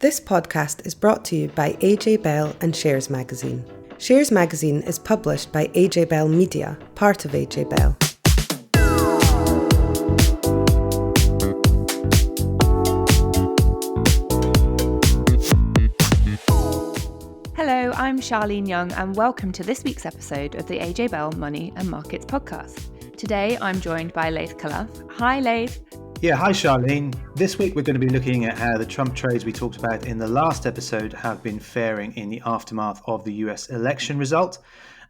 This podcast is brought to you by AJ Bell and Shares Magazine. Shares Magazine is published by AJ Bell Media, part of AJ Bell. Hello, I'm Charlene Young and welcome to this week's episode of the AJ Bell Money and Markets podcast. Today I'm joined by Laith Khalaf. Hi Laith. Yeah, hi Charlene. This week we're going to be looking at how the Trump trades we talked about in the last episode have been faring in the aftermath of the US election result.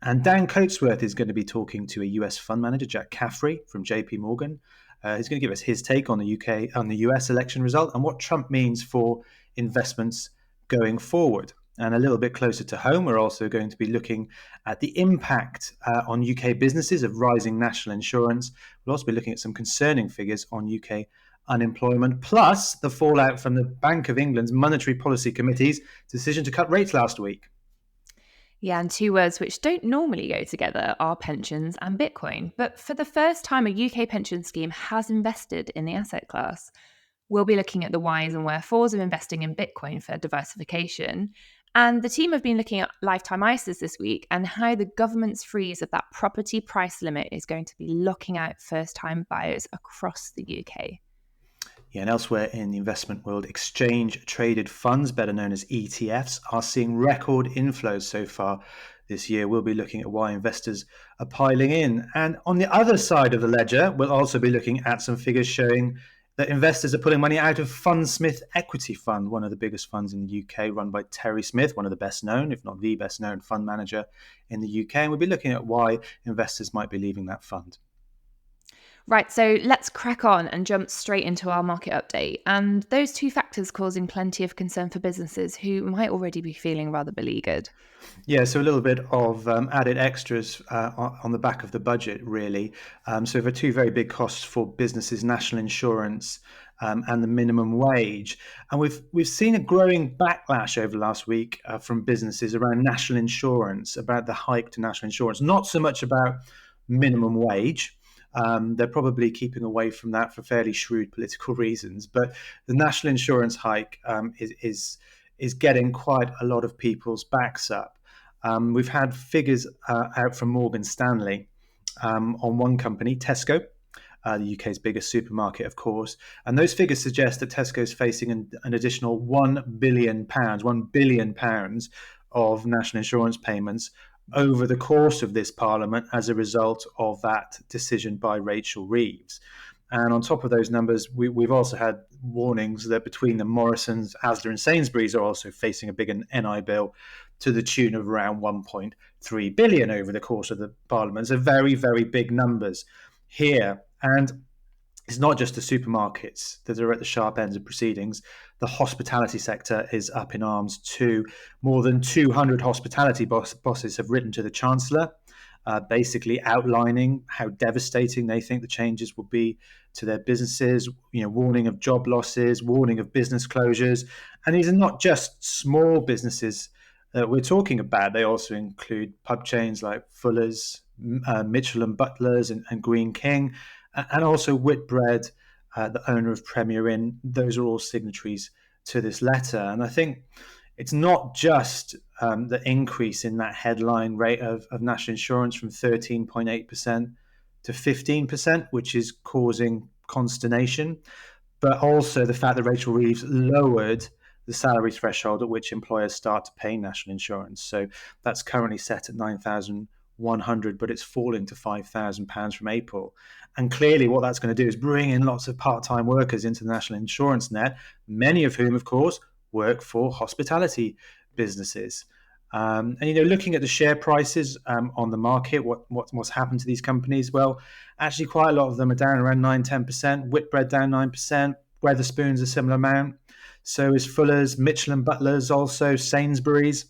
And Dan Coatsworth is going to be talking to a US fund manager, Jack Caffrey from JP Morgan. He's going to give us his take on the US election result and what Trump means for investments going forward. And a little bit closer to home, we're also going to be looking at the impact on UK businesses of rising national insurance. We'll also be looking at some concerning figures on UK unemployment, plus the fallout from the Bank of England's Monetary Policy Committee's decision to cut rates last week. Yeah, and two words which don't normally go together are pensions and Bitcoin. But for the first time, a UK pension scheme has invested in the asset class. We'll be looking at the whys and wherefores of investing in Bitcoin for diversification. And the team have been looking at lifetime ISAs this week and how the government's freeze of that property price limit is going to be locking out first-time buyers across the UK. Yeah, and elsewhere in the investment world, exchange-traded funds, better known as ETFs, are seeing record inflows so far this year. We'll be looking at why investors are piling in. And on the other side of the ledger, we'll also be looking at some figures showing that investors are pulling money out of Fundsmith Equity Fund, one of the biggest funds in the UK, run by Terry Smith, one of the best known, if not the best known fund manager in the UK. And we'll be looking at why investors might be leaving that fund. Right, so let's crack on and jump straight into our market update. And those two factors causing plenty of concern for businesses who might already be feeling rather beleaguered. Yeah, so a little bit of added extras on the back of the budget, really. So there are two very big costs for businesses: national insurance and the minimum wage. And we've seen a growing backlash over the last week from businesses around national insurance, about the hike to national insurance. Not so much about minimum wage. They're probably keeping away from that for fairly shrewd political reasons. But the national insurance hike is getting quite a lot of people's backs up. We've had figures out from Morgan Stanley on one company, Tesco, the UK's biggest supermarket, of course. And those figures suggest that Tesco is facing an additional £1 billion of national insurance payments over the course of this parliament as a result of that decision by Rachel Reeves. And on top of those numbers, we've also had warnings that between the Morrisons, Asda and Sainsbury's are also facing a big NI bill to the tune of around 1.3 billion over the course of the parliament. So very, very big numbers here. And it's not just the supermarkets that are at the sharp ends of proceedings. The hospitality sector is up in arms too. More than 200 hospitality bosses have written to the Chancellor, basically outlining how devastating they think the changes will be to their businesses, warning of job losses, warning of business closures. And these are not just small businesses that we're talking about. They also include pub chains like Fuller's, Mitchell and Butlers and Green King, and also Whitbread, the owner of Premier Inn. Those are all signatories to this letter. And I think it's not just the increase in that headline rate of national insurance from 13.8% to 15%, which is causing consternation, but also the fact that Rachel Reeves lowered the salary threshold at which employers start to pay national insurance. So that's currently set at £9,100, but it's falling to £5,000 from April. And clearly what that's going to do is bring in lots of part-time workers into the national insurance net, many of whom, of course, work for hospitality businesses. And looking at the share prices on the market, what's happened to these companies? Well, actually quite a lot of them are down around 9-10%. Whitbread down 9%. Wetherspoon's a similar amount. So is Fuller's, Mitchell and Butlers, also Sainsbury's.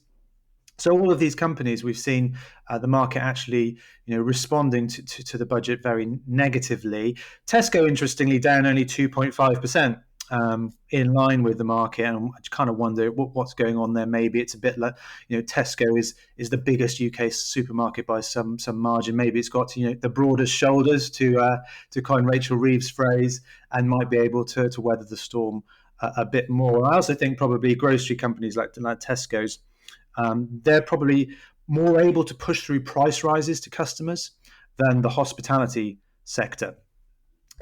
So all of these companies, we've seen the market actually, responding to the budget very negatively. Tesco, interestingly, down only 2.5%. In line with the market, and I kind of wonder what's going on there. Maybe it's a bit like, Tesco is the biggest UK supermarket by some margin. Maybe it's got the broadest shoulders, to coin Rachel Reeves' phrase, and might be able to weather the storm a bit more. I also think probably grocery companies like Tesco's, they're probably more able to push through price rises to customers than the hospitality sector.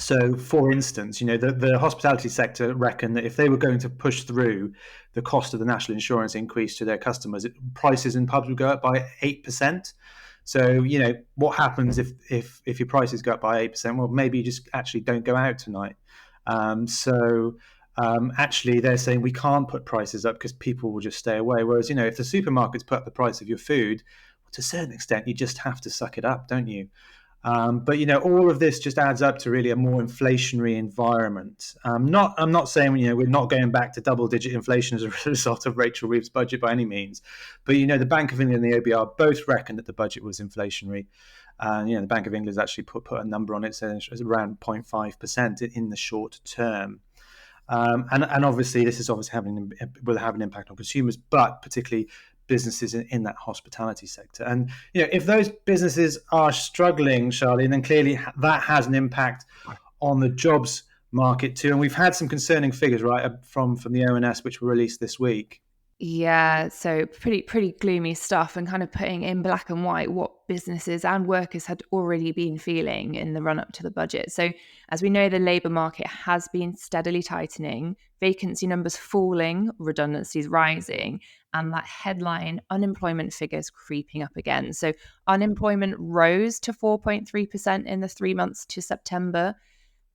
So, for instance, the hospitality sector reckon that if they were going to push through the cost of the national insurance increase to their customers, prices in pubs would go up by 8%. So, what happens if your prices go up by 8%? Well, maybe you just actually don't go out tonight. Actually, they're saying we can't put prices up because people will just stay away. Whereas, if the supermarkets put up the price of your food, to a certain extent, you just have to suck it up, don't you? But all of this just adds up to really a more inflationary environment. I'm not saying we're not going back to double-digit inflation as a result of Rachel Reeves' budget by any means, but the Bank of England and the OBR both reckon that the budget was inflationary. The Bank of England has actually put a number on it, saying it's around 0.5% in the short term. And obviously, this is will have an impact on consumers, but particularly businesses in that hospitality sector. And if those businesses are struggling, Charlene, then clearly that has an impact on the jobs market too. And we've had some concerning figures, right, from the ONS, which were released this week. Yeah, so pretty gloomy stuff, and kind of putting in black and white what businesses and workers had already been feeling in the run up to the budget. So as we know, the labour market has been steadily tightening, vacancy numbers falling, redundancies rising, and that headline unemployment figures creeping up again. So unemployment rose to 4.3% in the 3 months to September.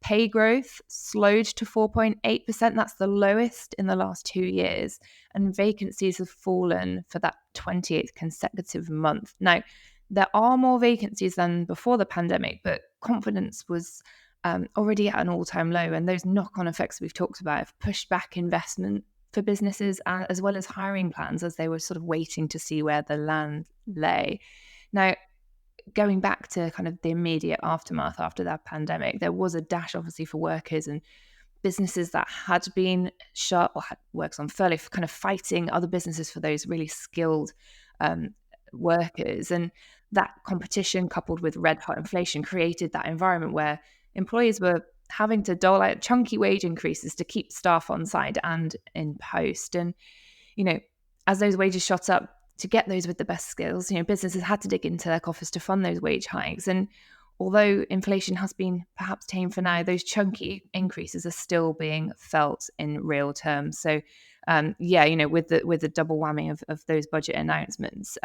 Pay growth slowed to 4.8%. That's the lowest in the last 2 years. And vacancies have fallen for that 28th consecutive month. Now, there are more vacancies than before the pandemic, but confidence was already at an all-time low. And those knock-on effects we've talked about have pushed back investment for businesses as well as hiring plans, as they were sort of waiting to see where the land lay. Now, going back to kind of the immediate aftermath after that pandemic, there was a dash obviously for workers and businesses that had been shut or had works on furlough, kind of fighting other businesses for those really skilled workers. And that competition, coupled with red hot inflation, created that environment where employers were having to dole out chunky wage increases to keep staff on site and in post. And as those wages shot up, to get those with the best skills, businesses had to dig into their coffers to fund those wage hikes. And although inflation has been perhaps tamed for now, those chunky increases are still being felt in real terms. So, with the double whammy of those budget announcements,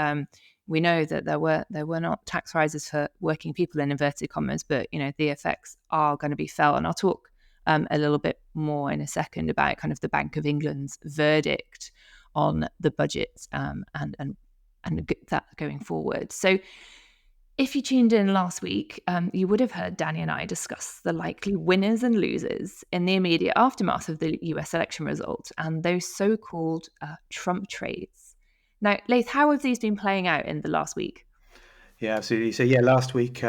we know that there were not tax rises for working people in inverted commas, but the effects are going to be felt. And I'll talk a little bit more in a second about kind of the Bank of England's verdict on the budget and that going forward. So if you tuned in last week, you would have heard Danny and I discuss the likely winners and losers in the immediate aftermath of the US election result and those so-called Trump trades. Now, Laith, how have these been playing out in the last week? Yeah, absolutely. So last week,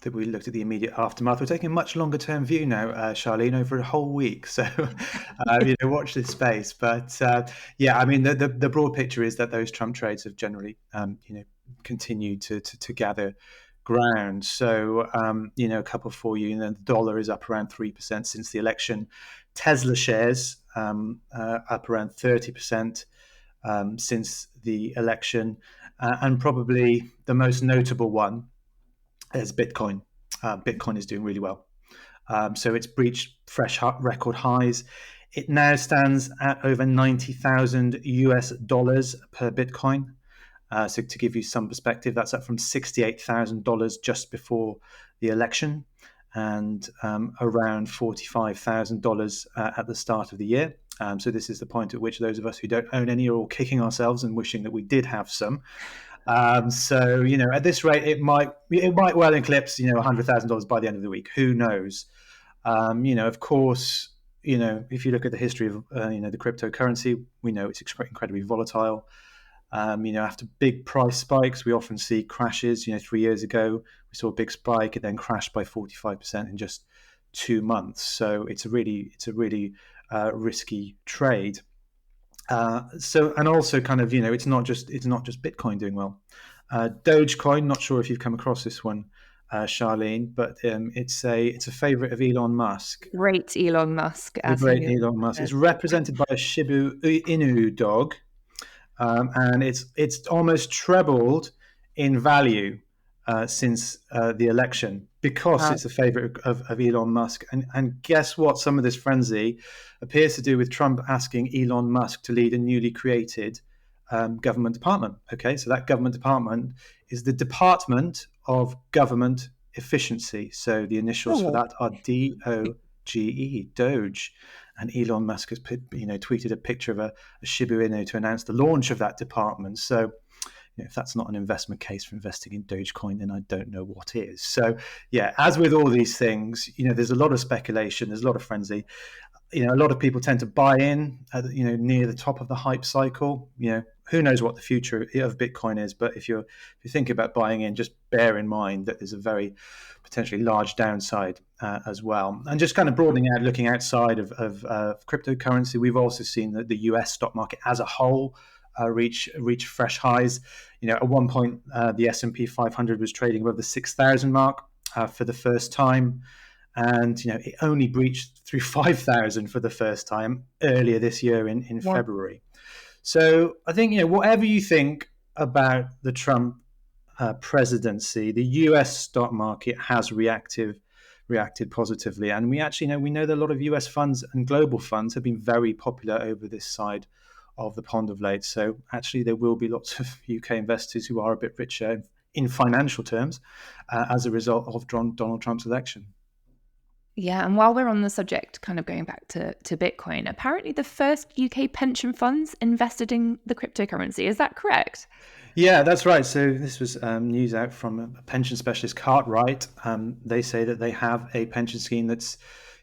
that we looked at the immediate aftermath. We're taking a much longer term view now, Charlene, over a whole week. So, watch this space. But the broad picture is that those Trump trades have generally, continued to gather ground. So, a couple for you. The dollar is up around 3% since the election. Tesla shares up around 30% since the election. And probably the most notable one is Bitcoin. Bitcoin is doing really well. So it's breached fresh record highs. It now stands at over $90,000 US per Bitcoin. So to give you some perspective, that's up from $68,000 just before the election and around $45,000 at the start of the year. So this is the point at which those of us who don't own any are all kicking ourselves and wishing that we did have some. So at this rate, it might well eclipse $100,000 by the end of the week. Who knows? Of course, if you look at the history of the cryptocurrency, we know it's incredibly volatile. After big price spikes, we often see crashes. 3 years ago, we saw a big spike. It then crashed by 45% in just 2 months. So it's a really risky trade. And also kind of, it's not just Bitcoin doing well. Dogecoin, not sure if you've come across this one, Charlene, but it's a favourite of Elon Musk. Great Elon Musk. The great Elon Musk. It's represented by a Shiba Inu dog, and it's almost trebled in value since the election because it's a favourite of Elon Musk. And guess what? Some of this frenzy appears to do with Trump asking Elon Musk to lead a newly created government department. Okay, so that government department is the Department of Government Efficiency. So the initials for that are DOGE, Doge. And Elon Musk has tweeted a picture of a Shiba Inu to announce the launch of that department. So if that's not an investment case for investing in Dogecoin, then I don't know what is. So yeah, as with all these things, there's a lot of speculation, there's a lot of frenzy. A lot of people tend to buy in, near the top of the hype cycle. Who knows what the future of Bitcoin is? But if you think about buying in, just bear in mind that there's a very potentially large downside as well. And just kind of broadening out, looking outside of cryptocurrency, we've also seen that the US stock market as a whole reach fresh highs. At one point, the S&P 500 was trading above the 6,000 mark for the first time. And, it only breached through 5,000 for the first time earlier this year in February. So I think, whatever you think about the Trump presidency, the US stock market has reacted positively. And we actually we know that a lot of US funds and global funds have been very popular over this side of the pond of late. So actually there will be lots of UK investors who are a bit richer in financial terms as a result of Donald Trump's election. Yeah, and while we're on the subject, kind of going back to Bitcoin, apparently the first UK pension funds invested in the cryptocurrency. Is that correct? Yeah, that's right. So this was news out from a pension specialist, Cartwright. They say that they have a pension scheme that's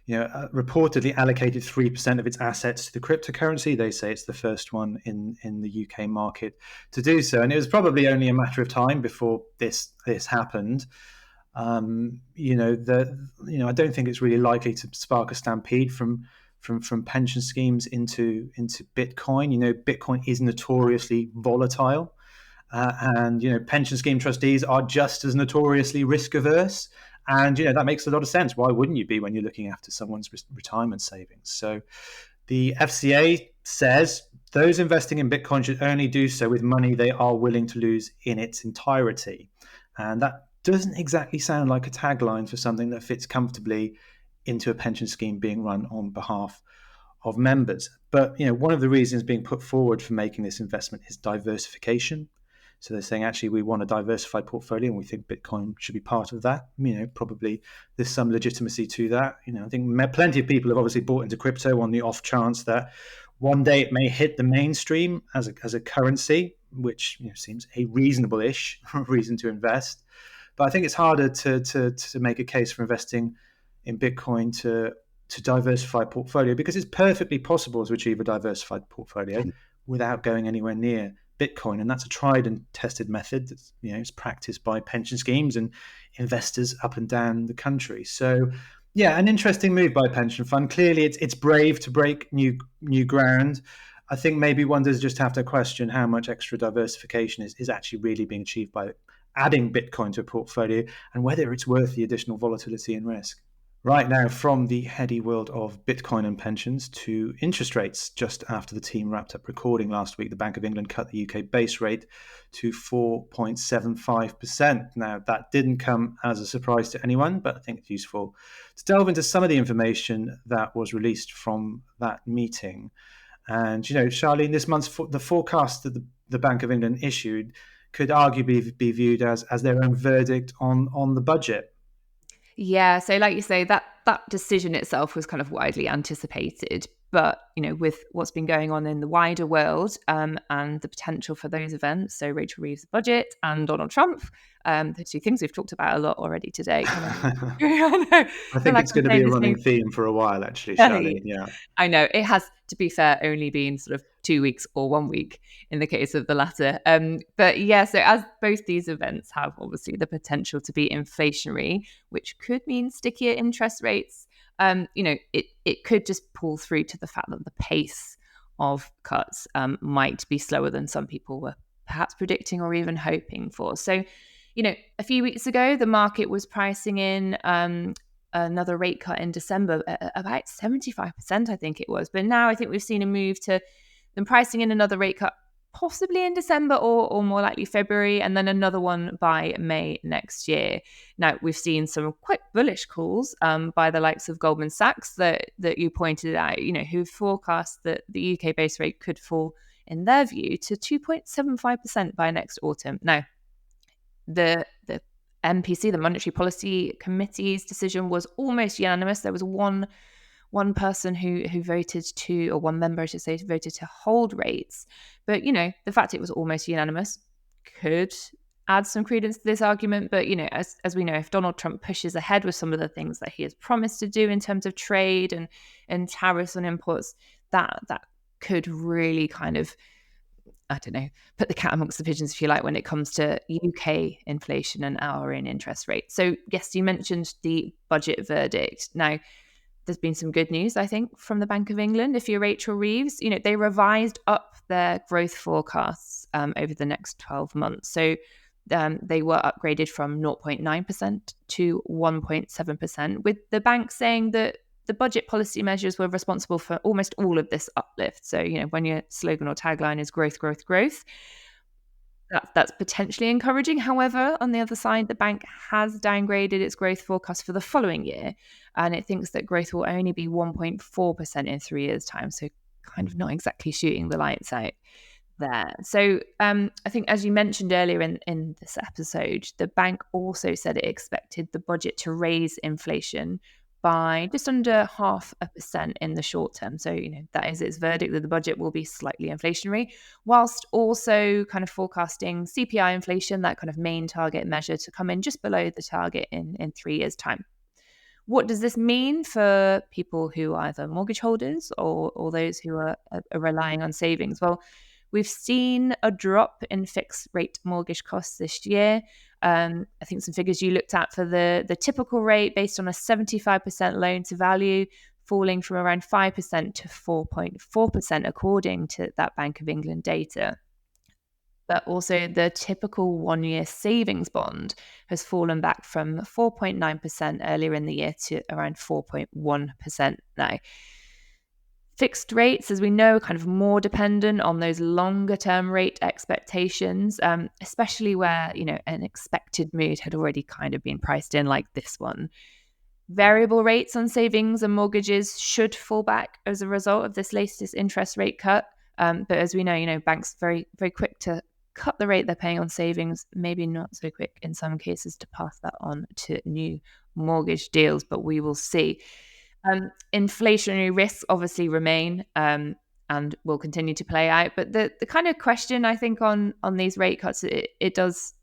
reportedly allocated 3% of its assets to the cryptocurrency. They say it's the first one in the UK market to do so. And it was probably only a matter of time before this happened. I don't think it's really likely to spark a stampede from pension schemes into Bitcoin. Bitcoin is notoriously volatile, and pension scheme trustees are just as notoriously risk averse. And that makes a lot of sense. Why wouldn't you be when you're looking after someone's retirement savings? So the FCA says those investing in Bitcoin should only do so with money they are willing to lose in its entirety, and that doesn't exactly sound like a tagline for something that fits comfortably into a pension scheme being run on behalf of members. But one of the reasons being put forward for making this investment is diversification. So they're saying actually we want a diversified portfolio and we think Bitcoin should be part of that. Probably there's some legitimacy to that. I think plenty of people have obviously bought into crypto on the off chance that one day it may hit the mainstream as a currency, which seems a reasonable-ish reason to invest. But I think it's harder to make a case for investing in Bitcoin to diversify a portfolio, because it's perfectly possible to achieve a diversified portfolio without going anywhere near Bitcoin. And that's a tried and tested method that's it's practiced by pension schemes and investors up and down the country. So yeah, an interesting move by a pension fund. Clearly it's brave to break new ground. I think maybe one does just have to question how much extra diversification is actually really being achieved by adding Bitcoin to a portfolio, and whether it's worth the additional volatility and risk. Right now, from the heady world of Bitcoin and pensions to interest rates. Just after the team wrapped up recording last week, the Bank of England cut the UK base rate to 4.75%. Now, that didn't come as a surprise to anyone, but I think it's useful to delve into some of the information that was released from that meeting. And, Charlene, this month's the forecast that the Bank of England issued could arguably be viewed as their own verdict on the budget. Yeah, so like you say, that decision itself was kind of widely anticipated. But, with what's been going on in the wider world and the potential for those events, so Rachel Reeves' budget and Donald Trump, the two things we've talked about a lot already today. I think it's going to be a running theme for a while, actually, Charlene. Yeah, I know. It has, to be fair, only been sort of 2 weeks or 1 week in the case of the latter. But yeah, so as both these events have obviously the potential to be inflationary, which could mean stickier interest rates, it could just pull through to the fact that the pace of cuts might be slower than some people were perhaps predicting or even hoping for. So, A few weeks ago, the market was pricing in another rate cut in December at about 75%, I think it was. But now I think we've seen a move to them pricing in another rate cut possibly in December or more likely February, and then another one by May next year. Now, we've seen some quite bullish calls by the likes of Goldman Sachs that you pointed out, who forecast that the UK base rate could fall, in their view, to 2.75% by next autumn. Now, the MPC, the Monetary Policy Committee's decision was almost unanimous. There was one person who voted to, or one member, I should say, voted to hold rates. But, the fact it was almost unanimous could add some credence to this argument. But, as we know, if Donald Trump pushes ahead with some of the things that he has promised to do in terms of trade and tariffs on imports, that could really kind of, I don't know, put the cat amongst the pigeons, if you like, when it comes to UK inflation and our own interest rate. So, yes, you mentioned the budget verdict. Now, there's been some good news, I think, from the Bank of England. If you're Rachel Reeves, they revised up their growth forecasts over the next 12 months. So they were upgraded from 0.9% to 1.7%, with the bank saying that the budget policy measures were responsible for almost all of this uplift. So, when your slogan or tagline is growth, growth, growth, that's potentially encouraging. However, on the other side, the bank has downgraded its growth forecast for the following year, and it thinks that growth will only be 1.4% in 3 years' time. So kind of not exactly shooting the lights out there. So I think, as you mentioned earlier in this episode, the bank also said it expected the budget to raise inflation by just under 0.5% in the short term. So, that is its verdict, that the budget will be slightly inflationary, whilst also kind of forecasting CPI inflation, that kind of main target measure, to come in just below the target in 3 years' time. What does this mean for people who are either mortgage holders or those who are relying on savings? Well, we've seen a drop in fixed rate mortgage costs this year. I think some figures you looked at for the typical rate based on a 75% loan to value, falling from around 5% to 4.4%, according to that Bank of England data. But also the typical 1-year savings bond has fallen back from 4.9% earlier in the year to around 4.1% now. Fixed rates, as we know, are kind of more dependent on those longer term rate expectations, especially where, an expected mood had already kind of been priced in, like this one. Variable rates on savings and mortgages should fall back as a result of this latest interest rate cut. But as we know, banks very, very quick to cut the rate they're paying on savings, maybe not so quick in some cases to pass that on to new mortgage deals, but we will see. Inflationary risks obviously remain and will continue to play out. But the kind of question, I think, on these rate cuts, it does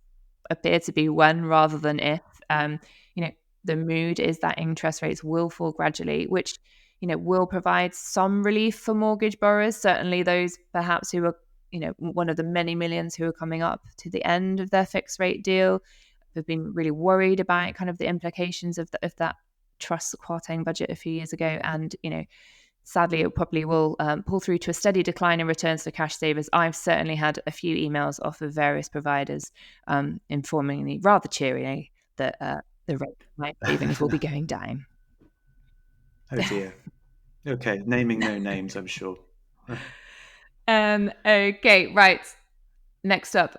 appear to be when rather than if. The mood is that interest rates will fall gradually, which, will provide some relief for mortgage borrowers, certainly those perhaps who are, one of the many millions who are coming up to the end of their fixed rate deal, have been really worried about kind of the implications of that Trust's quartering budget a few years ago. And, sadly, it probably will pull through to a steady decline in returns for cash savers. I've certainly had a few emails off of various providers informing me rather cheerily that the rate of my savings will be going down. Oh dear. Okay, naming no names, I'm sure. Okay, right. Next up,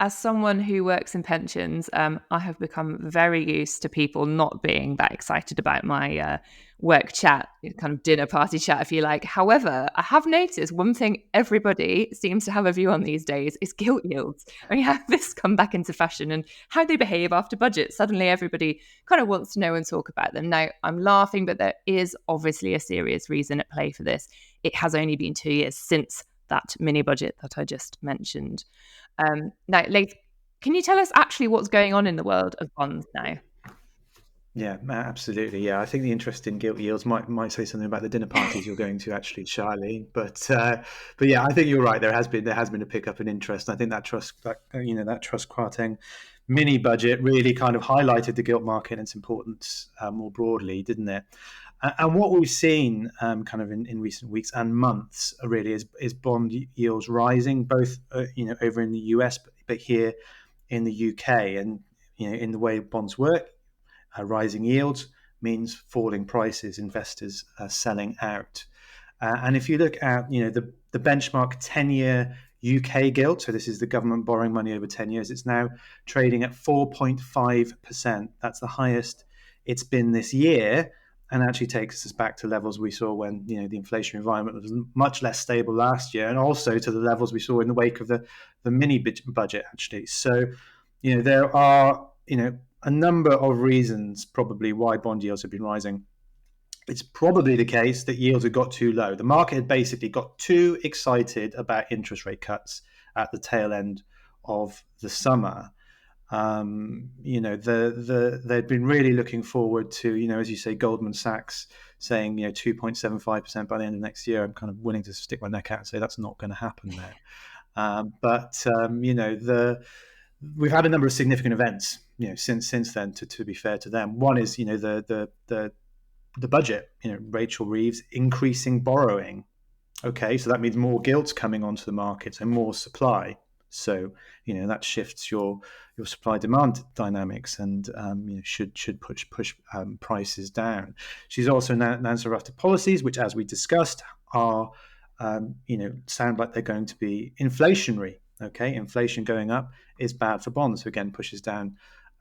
as someone who works in pensions, I have become very used to people not being that excited about my work chat, kind of dinner party chat, if you like. However, I have noticed one thing everybody seems to have a view on these days is gilt yields. I mean, have this come back into fashion and how they behave after budget. Suddenly everybody kind of wants to know and talk about them. Now, I'm laughing, but there is obviously a serious reason at play for this. It has only been 2 years since that mini budget that I just mentioned. Now, Laith, can you tell us actually what's going on in the world of bonds now? Yeah, absolutely. Yeah, I think the interest in gilt yields might say something about the dinner parties you're going to, actually, Charlene. But yeah, I think you're right. There has been a pickup in interest. I think that trust quartering mini budget really kind of highlighted the gilt market and its importance more broadly, didn't it? And what we've seen kind of in recent weeks and months really is bond yields rising, both over in the US, but here in the UK. And in the way bonds work, rising yields means falling prices, investors selling out. And if you look at the benchmark 10-year UK gilt, so this is the government borrowing money over 10 years, it's now trading at 4.5%. That's the highest it's been this year, and actually takes us back to levels we saw when the inflationary environment was much less stable last year, and also to the levels we saw in the wake of the mini budget actually. So there are a number of reasons probably why bond yields have been rising. It's probably the case that yields had got too low. The market had basically got too excited about interest rate cuts at the tail end of the summer. They'd been really looking forward to, as you say, Goldman Sachs saying, 2.75% by the end of next year. I'm kind of willing to stick my neck out and say that's not going to happen now. We've had a number of significant events, since then. To be fair to them, one is, the budget. Rachel Reeves increasing borrowing. Okay, so that means more gilts coming onto the markets and more supply. So that shifts your supply demand dynamics and should push prices down. She's also announced a raft of policies which, as we discussed, are sound like they're going to be inflationary. Okay, inflation going up is bad for bonds, so again pushes down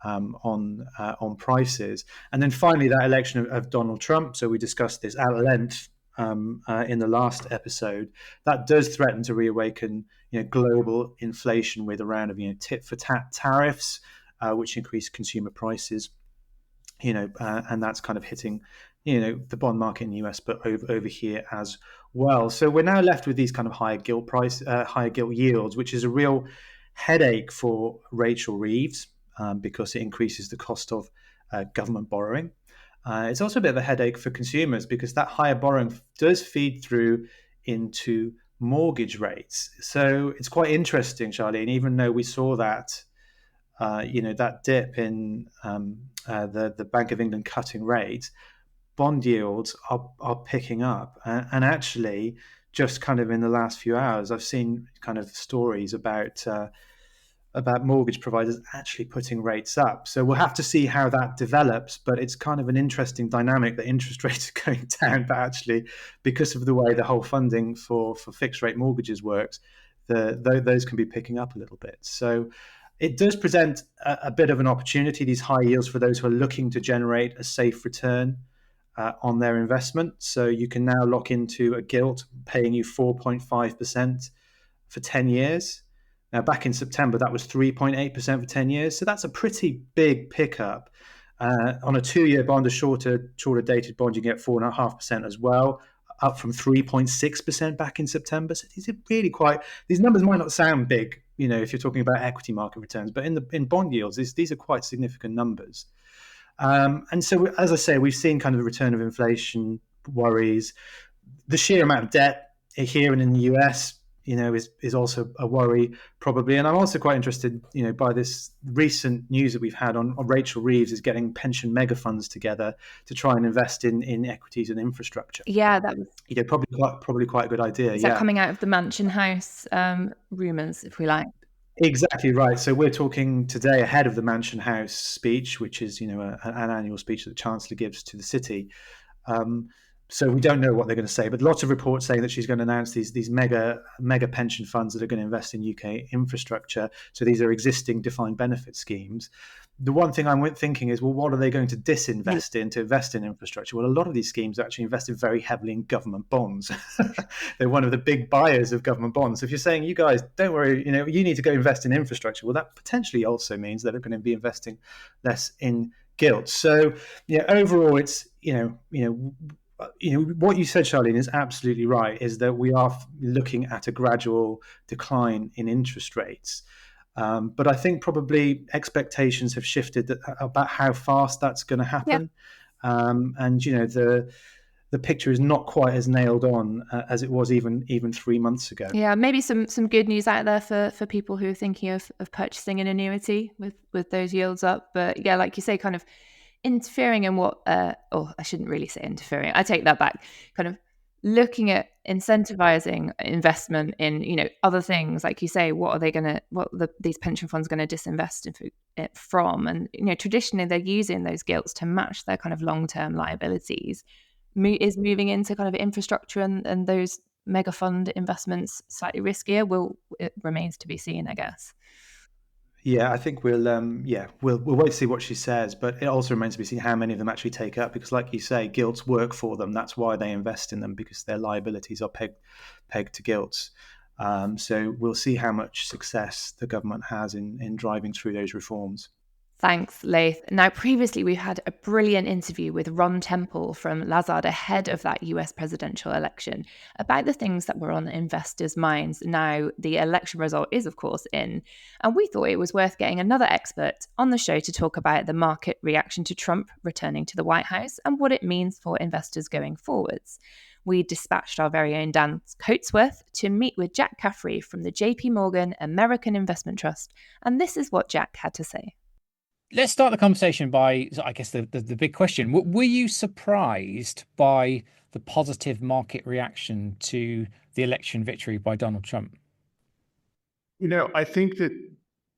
on prices. And then finally, that election of Donald Trump. So we discussed this at length in the last episode. That does threaten to reawaken global inflation with a round of tit for tat tariffs, which increase consumer prices. And that's kind of hitting the bond market in the US, but over here as well. So we're now left with these kind of higher gilt yields, which is a real headache for Rachel Reeves because it increases the cost of government borrowing. It's also a bit of a headache for consumers because that higher borrowing does feed through into mortgage rates. So it's quite interesting, Charlene, even though we saw that, that dip in the Bank of England cutting rates, bond yields are picking up. And actually, just kind of in the last few hours, I've seen kind of stories about mortgage providers actually putting rates up. So we'll have to see how that develops, but it's kind of an interesting dynamic that interest rates are going down, but actually because of the way the whole funding for fixed rate mortgages works, those can be picking up a little bit. So it does present a bit of an opportunity, these high yields, for those who are looking to generate a safe return on their investment. So you can now lock into a gilt paying you 4.5% for 10 years. Now, back in September, that was 3.8% for 10 years. So that's a pretty big pickup. On a 2-year bond, a shorter dated bond, you get 4.5% as well, up from 3.6% back in September. So these are really these numbers might not sound big, if you're talking about equity market returns, but in bond yields, these are quite significant numbers. And so, as I say, we've seen kind of a return of inflation worries. The sheer amount of debt here and in the US, is also a worry probably. And I'm also quite interested, by this recent news that we've had on Rachel Reeves is getting pension mega funds together to try and invest in equities and infrastructure. Yeah, that was probably quite a good idea. Is that coming out of the Mansion House rumours, if we like? Exactly right. So we're talking today ahead of the Mansion House speech, which is an annual speech that the Chancellor gives to the city. So we don't know what they're going to say, but lots of reports saying that she's going to announce these mega pension funds that are going to invest in UK infrastructure. So these are existing defined benefit schemes. The one thing I'm thinking is, well, what are they going to disinvest in to invest in infrastructure? Well, a lot of these schemes actually invested very heavily in government bonds. They're one of the big buyers of government bonds. So if you're saying, you guys, don't worry, you need to go invest in infrastructure, well, that potentially also means that they're going to be investing less in gilt. So, overall, it's, what you said, Charlene, is absolutely right, is that we are looking at a gradual decline in interest rates. But I think probably expectations have shifted about how fast that's going to happen. Yeah. The picture is not quite as nailed on as it was even 3 months ago. Yeah, maybe some good news out there for people who are thinking of purchasing an annuity with those yields up. But yeah, like you say, kind of interfering in what, I shouldn't really say interfering. I take that back. Kind of looking at incentivizing investment in, other things, like you say, these pension funds going to disinvest it from, and traditionally they're using those gilts to match their kind of long-term liabilities. Is moving into kind of infrastructure and those mega fund investments slightly riskier? It remains to be seen, I guess. Yeah, I think we'll wait to see what she says, but it also remains to be seen how many of them actually take up, because like you say, gilts work for them. That's why they invest in them, because their liabilities are pegged to gilts. So we'll see how much success the government has in driving through those reforms. Thanks, Laith. Now, previously, we had a brilliant interview with Ron Temple from Lazard ahead of that US presidential election about the things that were on investors' minds. Now, the election result is, of course, in, and we thought it was worth getting another expert on the show to talk about the market reaction to Trump returning to the White House and what it means for investors going forwards. We dispatched our very own Dan Coatsworth to meet with Jack Caffrey from the JP Morgan American Investment Trust, and this is what Jack had to say. Let's start the conversation by, I guess, the big question. Were you surprised by the positive market reaction to the election victory by Donald Trump? I think that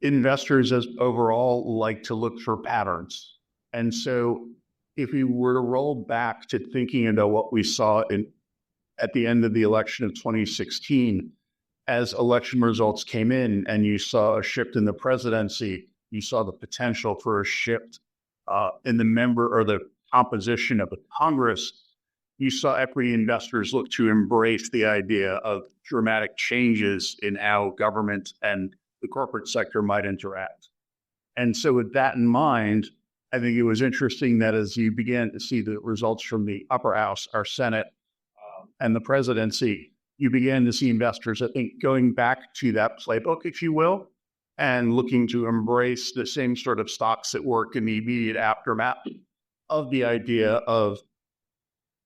investors as overall like to look for patterns. And so if we were to roll back to thinking about what we saw at the end of the election of 2016, as election results came in and you saw a shift in the presidency, you saw the potential for a shift in the member or the composition of the Congress. You saw equity investors look to embrace the idea of dramatic changes in how government and the corporate sector might interact. And so with that in mind, I think it was interesting that as you began to see the results from the upper house, our Senate, and the presidency, you began to see investors, I think, going back to that playbook, if you will, and looking to embrace the same sort of stocks that work in the immediate aftermath of the idea of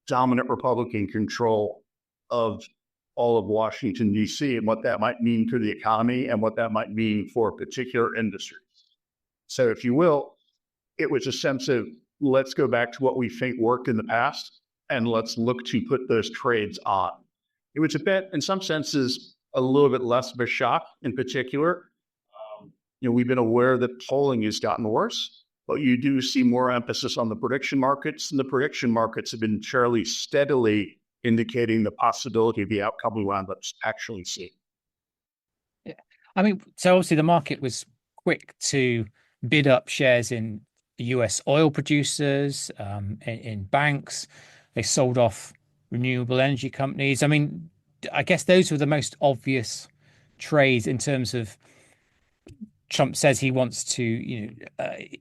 dominant Republican control of all of Washington, D.C., and what that might mean for the economy and what that might mean for particular industries. So if you will, it was a sense of let's go back to what we think worked in the past and let's look to put those trades on. It was a bit, in some senses, a little bit less of a shock in particular. We've been aware that polling has gotten worse, but you do see more emphasis on the prediction markets, and the prediction markets have been fairly steadily indicating the possibility of the outcome we wound up actually seeing. Yeah. I mean, so obviously the market was quick to bid up shares in US oil producers, in banks. They sold off renewable energy companies. I mean, I guess those were the most obvious trades in terms of Trump says he wants to,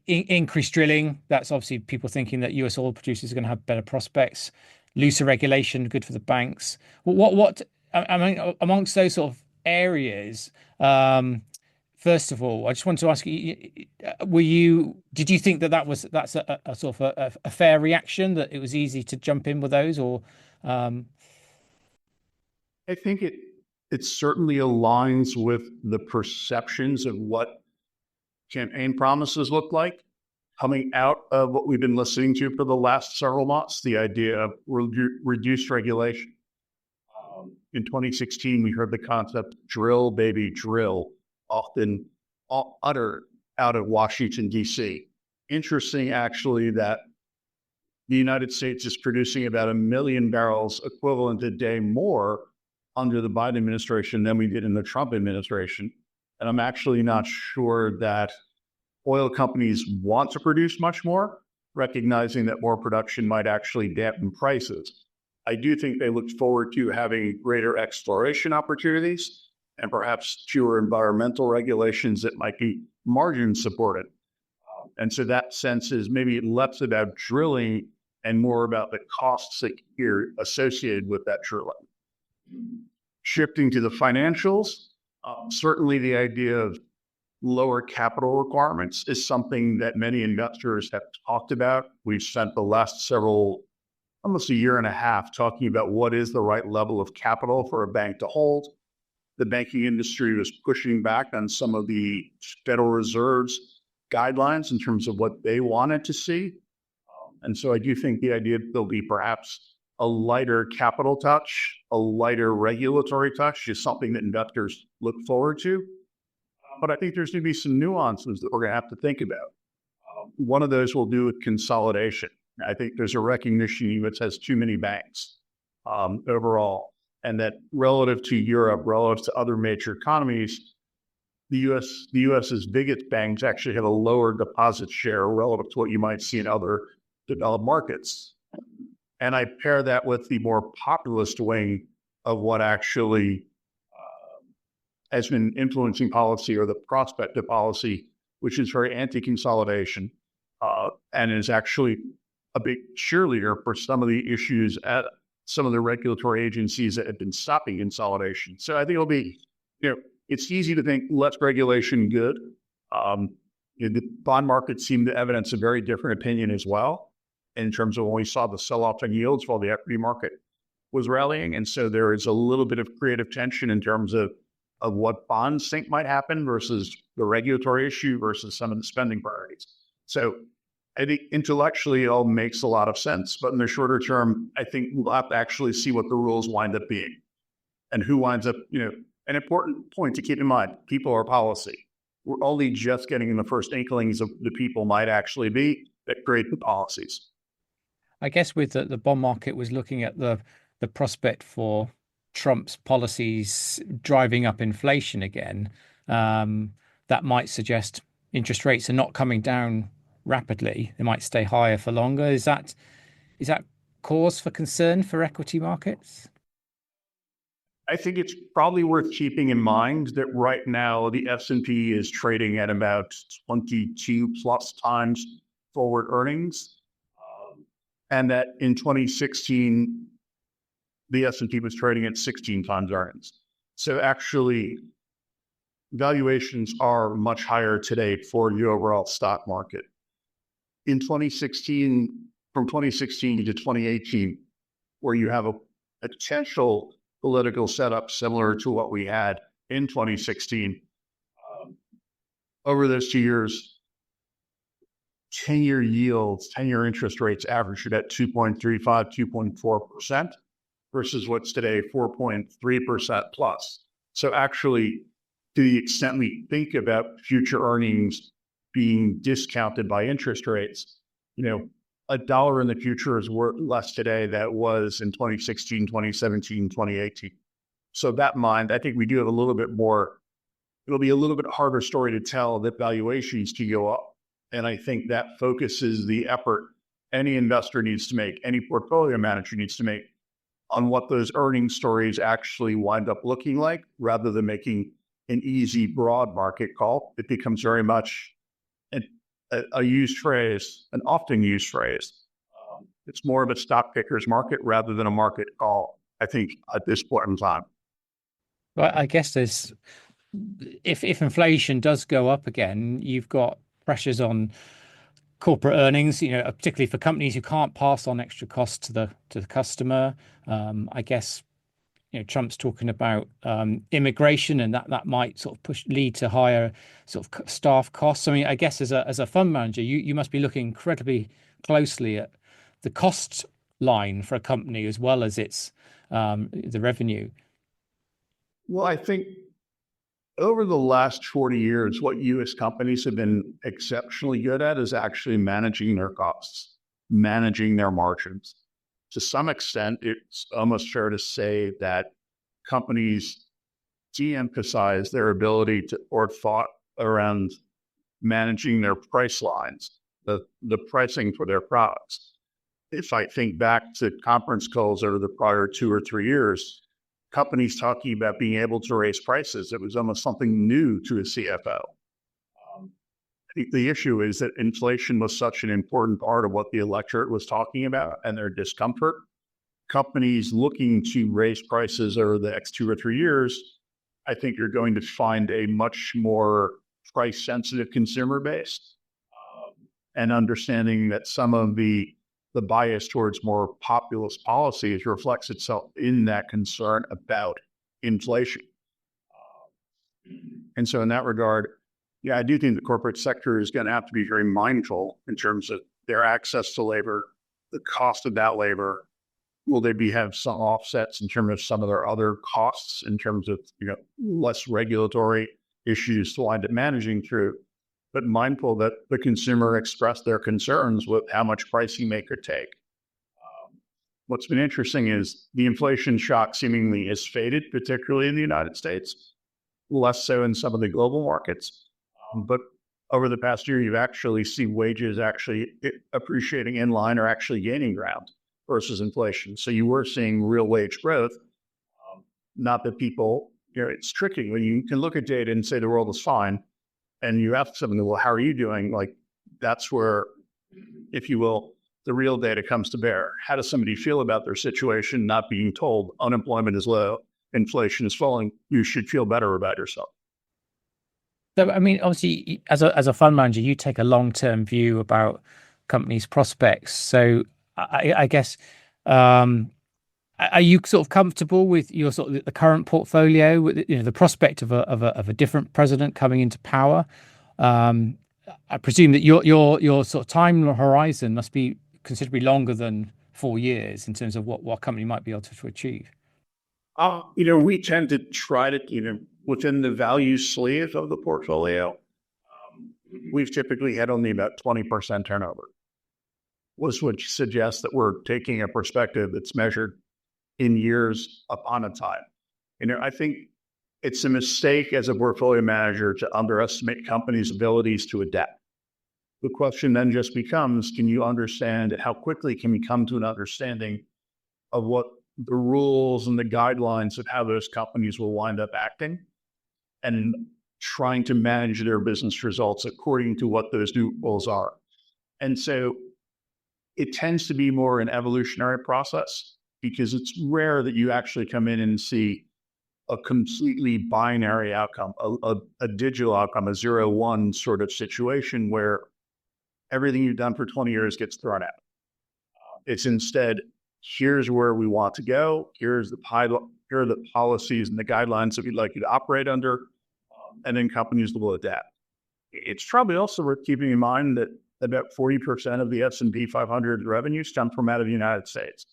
increase drilling. That's obviously people thinking that US oil producers are going to have better prospects. Looser regulation, good for the banks. What? I mean, amongst those sort of areas, first of all, I just want to ask you: did you think that's a sort of a fair reaction, that it was easy to jump in with those, or? I think it certainly aligns with the perceptions of what campaign promises look like coming out of what we've been listening to for the last several months, the idea of reduced regulation. In 2016, we heard the concept drill, baby, drill, often uttered out of Washington, D.C. Interesting, actually, that the United States is producing about 1 million barrels equivalent a day more under the Biden administration than we did in the Trump administration. And I'm actually not sure that oil companies want to produce much more, recognizing that more production might actually dampen prices. I do think they look forward to having greater exploration opportunities and perhaps fewer environmental regulations that might be margin supported. And so that sense is maybe less about drilling and more about the costs that are associated with that drilling. Shifting to the financials, certainly the idea of lower capital requirements is something that many investors have talked about. We've spent the last almost a year and a half talking about what is the right level of capital for a bank to hold. The banking industry was pushing back on some of the Federal Reserve's guidelines in terms of what they wanted to see. And so I do think the idea that there'll be perhaps a lighter capital touch, a lighter regulatory touch is something that investors look forward to. But I think there's going to be some nuances that we're going to have to think about. One of those will do with consolidation. I think there's a recognition the U.S. has too many banks overall, and that relative to Europe, relative to other major economies, the U.S.'s biggest banks actually have a lower deposit share relative to what you might see in other developed markets. And I pair that with the more populist wing of what actually has been influencing policy, or the prospect of policy, which is very anti-consolidation and is actually a big cheerleader for some of the issues at some of the regulatory agencies that have been stopping consolidation. So I think it'll be, it's easy to think less regulation good. The bond markets seem to evidence a very different opinion as well, in terms of when we saw the sell-off in yields while the equity market was rallying. And so there is a little bit of creative tension in terms of what bonds think might happen versus the regulatory issue versus some of the spending priorities. So I think intellectually it all makes a lot of sense, but in the shorter term, I think we'll have to actually see what the rules wind up being and who winds up, an important point to keep in mind, people are policy. We're only just getting in the first inklings of the people might actually be that create the policies. I guess with the bond market was looking at the prospect for Trump's policies driving up inflation again, that might suggest interest rates are not coming down rapidly. They might stay higher for longer. Is that cause for concern for equity markets? I think it's probably worth keeping in mind that right now the S&P is trading at about 22 plus times forward earnings, and that in 2016 the S&P was trading at 16 times earnings. So actually, valuations are much higher today for the overall stock market. In 2016, from 2016 to 2018, where you have a potential political setup similar to what we had in 2016, over those 2 years, 10-year yields, 10-year interest rates averaged at 2.35, 2.4%. versus what's today 4.3% plus. So actually, to the extent we think about future earnings being discounted by interest rates, $1 in the future is worth less today than it was in 2016, 2017, 2018. So that in mind, I think we do have a little bit more, it'll be a little bit harder story to tell that valuations to go up. And I think that focuses the effort any investor needs to make, any portfolio manager needs to make, on what those earnings stories actually wind up looking like, rather than making an easy, broad market call. It becomes very much a used phrase, an often used phrase. It's more of a stock picker's market rather than a market call, I think, at this point in time. Well, I guess if inflation does go up again, you've got pressures on corporate earnings, particularly for companies who can't pass on extra costs to the customer. I guess, Trump's talking about immigration, and that might sort of lead to higher sort of staff costs. I mean, I guess as a fund manager, you must be looking incredibly closely at the cost line for a company as well as its the revenue. Well, I think over the last 40 years, what U.S. companies have been exceptionally good at is actually managing their costs, managing their margins. To some extent, it's almost fair to say that companies de-emphasize their ability to, or thought around managing their price lines, the pricing for their products. If I think back to conference calls over the prior 2 or 3 years, companies talking about being able to raise prices, it was almost something new to a CFO. I think the issue is that inflation was such an important part of what the electorate was talking about and their discomfort. Companies looking to raise prices over the next 2 or 3 years, I think you're going to find a much more price-sensitive consumer base, and understanding that some of the bias towards more populist policies reflects itself in that concern about inflation. And so in that regard, I do think the corporate sector is going to have to be very mindful in terms of their access to labor, the cost of that labor, Will they have some offsets in terms of some of their other costs in terms of, less regulatory issues to wind up managing through, but mindful that the consumer expressed their concerns with how much pricing they could take. What's been interesting is the inflation shock seemingly has faded, particularly in the United States, less so in some of the global markets. But over the past year, you've actually seen wages actually appreciating in line or actually gaining ground versus inflation. So you were seeing real wage growth. Not that people, it's tricky when you can look at data and say the world is fine, and you ask someone, well, how are you doing? Like, that's where, if you will, the real data comes to bear. How does somebody feel about their situation, not being told unemployment is low, inflation is falling? You should feel better about yourself. So, I mean, obviously, as a fund manager, you take a long-term view about companies' prospects. So, I guess, are you sort of comfortable with your sort of the current portfolio, with the prospect of a different president coming into power? I presume that your sort of time horizon must be considerably longer than 4 years in terms of what company might be able to achieve. We tend to try to, within the value sleeve of the portfolio, we've typically had only about 20% turnover, which suggests that we're taking a perspective that's measured in years upon a time. I think it's a mistake as a portfolio manager to underestimate companies' abilities to adapt. The question then just becomes, can you understand how quickly can we come to an understanding of what the rules and the guidelines of how those companies will wind up acting, and trying to manage their business results according to what those new rules are. And so it tends to be more an evolutionary process, because it's rare that you actually come in and see a completely binary outcome, a digital outcome, a 0-1 sort of situation where everything you've done for 20 years gets thrown out. It's instead, here's where we want to go. Here are the policies and the guidelines that we'd like you to operate under, and then companies will adapt. It's probably also worth keeping in mind that about 40% of the S&P 500 revenues come from out of the United States.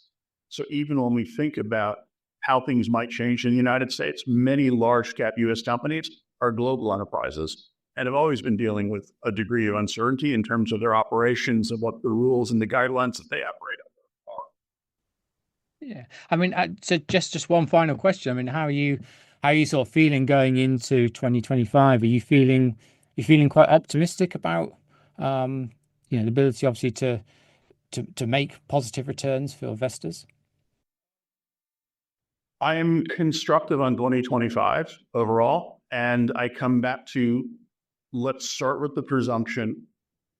So even when we think about how things might change in the United States, many large cap U.S. companies are global enterprises and have always been dealing with a degree of uncertainty in terms of their operations and what the rules and the guidelines that they operate under are. Yeah, I mean, so just one final question. I mean, how are you sort of feeling going into 2025? Are you feeling quite optimistic about the ability, obviously, to make positive returns for investors? I am constructive on 2025 overall, and I come back to, let's start with the presumption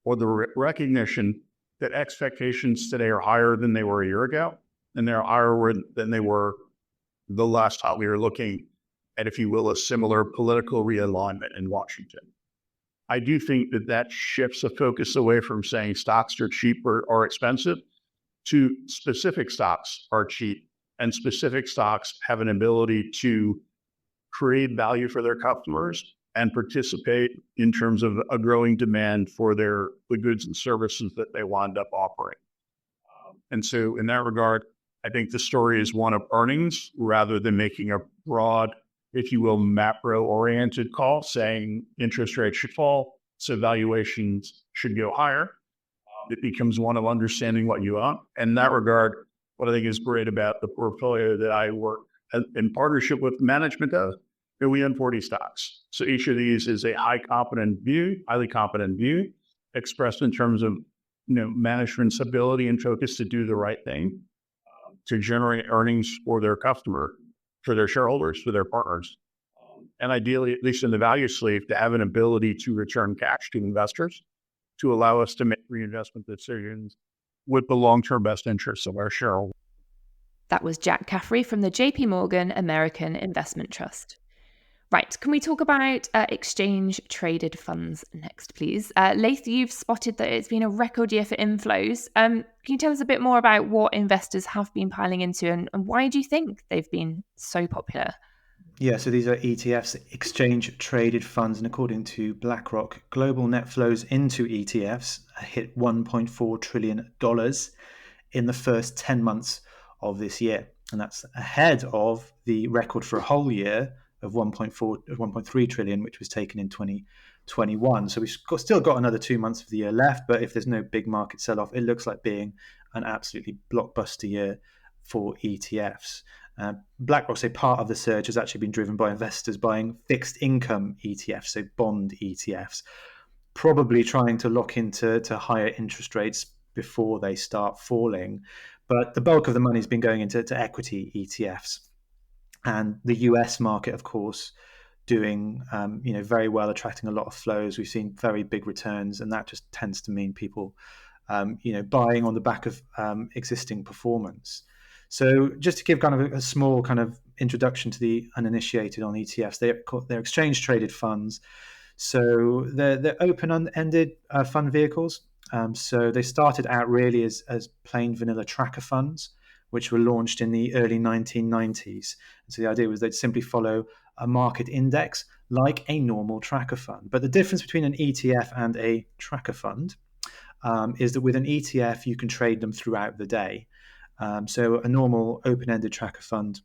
or the recognition that expectations today are higher than they were a year ago, and they're higher than they were the last time we were looking at, if you will, a similar political realignment in Washington. I do think that shifts the focus away from saying stocks are cheap or expensive to specific stocks are cheap, and specific stocks have an ability to create value for their customers and participate in terms of a growing demand for the goods and services that they wind up offering. And so in that regard, I think the story is one of earnings rather than making a broad, if you will, macro-oriented call saying interest rates should fall, so valuations should go higher. It becomes one of understanding what you own. And in that regard, what I think is great about the portfolio that I work in partnership with management of, we own 40 stocks. So each of these is a highly competent view expressed in terms of management's ability and focus to do the right thing, to generate earnings for their customer, for their shareholders, for their partners. And ideally, at least in the value sleeve, to have an ability to return cash to investors to allow us to make reinvestment decisions with the long-term best interests of our shareholders. That was Jack Caffrey from the JP Morgan American Investment Trust. Right, can we talk about exchange-traded funds next, please? Laith, you've spotted that it's been a record year for inflows. Can you tell us a bit more about what investors have been piling into and why do you think they've been so popular? Yeah, so these are ETFs, exchange-traded funds, and according to BlackRock, global net flows into ETFs hit $1.4 trillion in the first 10 months of this year. And that's ahead of the record for a whole year of 1.3 trillion, which was taken in 2021. So we've still got another 2 months of the year left, but if there's no big market sell-off, it looks like being an absolutely blockbuster year for ETFs. BlackRock say part of the surge has actually been driven by investors buying fixed income ETFs, so bond ETFs, probably trying to lock into higher interest rates before they start falling. But the bulk of the money has been going into equity ETFs. And the US market, of course, doing very well, attracting a lot of flows. We've seen very big returns, and that just tends to mean people buying on the back of existing performance. So just to give kind of a small kind of introduction to the uninitiated on ETFs, they're exchange traded funds. So they're open-ended fund vehicles. So they started out really as plain vanilla tracker funds, which were launched in the early 1990s. And so the idea was they'd simply follow a market index like a normal tracker fund. But the difference between an ETF and a tracker fund is that with an ETF, you can trade them throughout the day. So a normal open-ended tracker fund,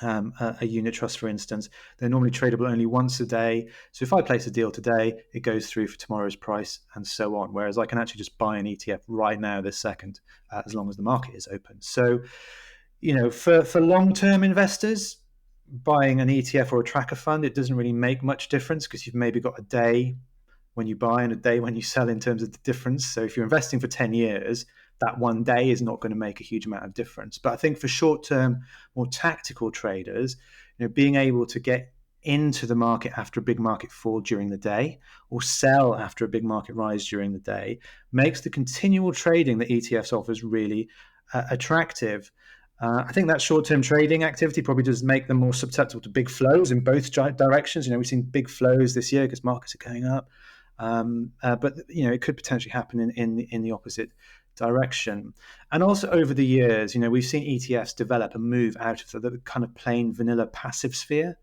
a unit trust, for instance, they're normally tradable only once a day. So if I place a deal today, it goes through for tomorrow's price and so on. Whereas I can actually just buy an ETF right now, this second, as long as the market is open. So, for long-term investors, buying an ETF or a tracker fund, it doesn't really make much difference because you've maybe got a day when you buy and a day when you sell in terms of the difference. So if you're investing for 10 years, that one day is not going to make a huge amount of difference. But I think for short-term, more tactical traders, being able to get into the market after a big market fall during the day or sell after a big market rise during the day makes the continual trading that ETFs offers really attractive. I think that short-term trading activity probably does make them more susceptible to big flows in both directions. We've seen big flows this year because markets are going up. But it could potentially happen in the opposite direction. And also over the years, we've seen ETFs develop and move out of the kind of plain vanilla passive sphere.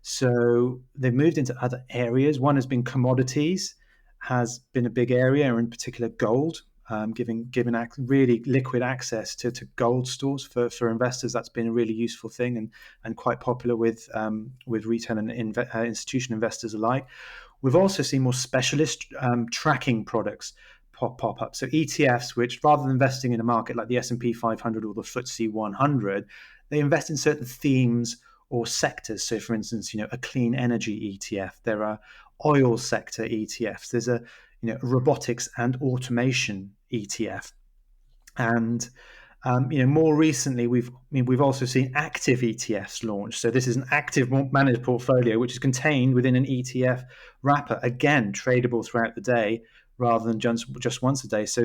So they've moved into other areas. One has been commodities, has been a big area, and in particular gold, giving really liquid access to gold stores for investors. That's been a really useful thing and quite popular with retail and institutional investors alike. We've also seen more specialist tracking products pop up. So ETFs, which rather than investing in a market like the S&P 500 or the FTSE 100, they invest in certain themes or sectors. So, for instance, a clean energy ETF. There are oil sector ETFs. There's a robotics and automation ETF, and more recently, we've also seen active ETFs launch. So this is an active managed portfolio which is contained within an ETF wrapper, again tradable throughout the day rather than just once a day. So